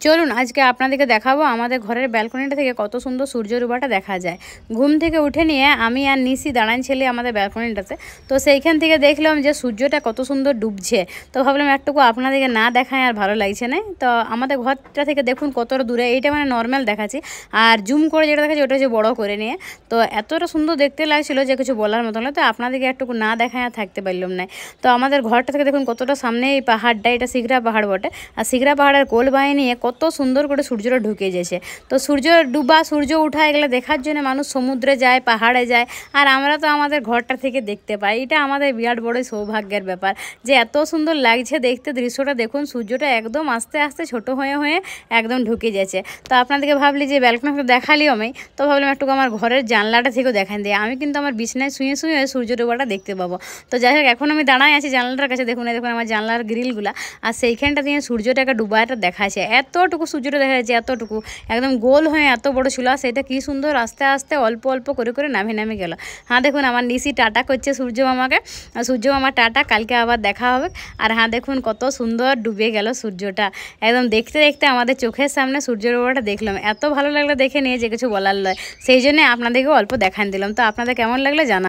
চলুন আজকে আপনাদেরকে দেখাবো আমাদের ঘরের ব্যালকনিটা থেকে কত সুন্দর সূর্য ডোবাটা দেখা যায়। ঘুম থেকে উঠে নিয়ে আমি আর নিশি দাঁড়াচ্ছিলি আমাদের ব্যালকনিটাতে। তো সেইখান থেকে দেখলাম যে সূর্যটা কত সুন্দর ডুবছে। তো ভাবলাম একটুকু আপনাদেরকে না দেখায় আর ভালো লাগছে না। তো আমাদের ঘরটা থেকে দেখুন কতটা দূরে, এইটা মানে নর্মাল দেখাচ্ছি, আর জুম করে যেটা দেখাচ্ছি ওটা হচ্ছে বড়ো করে নিয়ে। তো এতটা সুন্দর দেখতে লাগছিলো যে কিছু বলার মতো না। তো আপনাদেরকে একটুকু না দেখায় আর থাকতে পারলাম না। তো আমাদের ঘরটা থেকে দেখুন কতটা সামনে এই পাহাড়টা, এটা শিখরা পাহাড় বটে। আর শিখরা পাহাড়ের কোল বাহিনী নিয়ে কত সুন্দর করে সূর্যটা ঢুকে যাচ্ছে। তো সূর্য ডুবা সূর্য উঠা এগুলো দেখার জন্য মানুষ সমুদ্রে যায়, পাহাড়ে যায়, আর আমরা তো আমাদের ঘরটা থেকে দেখতে পাই। এটা আমাদের বিরাট বড় সৌভাগ্যের ব্যাপার যে এত সুন্দর লাগছে দেখতে দৃশ্যটা। দেখুন সূর্যটা একদম আস্তে আস্তে ছোট হয়ে হয়ে একদম ঢুকে যাচ্ছে। তো আপনাদেরকে ভাবলি যে ব্যালকনিটা দেখালিও আমি, তো ভাবলাম একটু আমার ঘরের জানলাটা থেকেও দেখান দিয়ে আমি কিন্তু আমার বিছনায় শুয়ে শুয়ে সূর্য ডোবাটা দেখতে পাবো। তো যাই হোক এখন আমি দাঁড়াই আছি জানলাটার কাছে, দেখুন দেখুন আমার জানলার গ্রিলগুলা, আর সেইখানটা দিয়ে সূর্যটাকে ডুবাটা দেখাচ্ছে। এতটুকু সূর্যটা দেখা যাচ্ছে, এতটুকু একদম গোল হয়ে এত বড় ছিল, সেটা কি সুন্দর আস্তে আস্তে অল্প অল্প করে করে নামে নামে গেল। হ্যাঁ দেখুন আমার নিশি টাটা করছে সূর্য মামাকে, সূর্য মামা টাটা, কালকে আবার দেখা হবে। আর হ্যাঁ দেখুন কত সুন্দর ডুবে গেল সূর্যটা, একদম দেখতে দেখতে আমাদের চোখের সামনে সূর্য ডোবাটা দেখলাম। এত ভালো লাগলো দেখে নিয়ে যে কিছু বলার নয়, সেই জন্য আপনাদেরকেও অল্প দেখান দিলাম। তো আপনাদের কেমন লাগলো জানা।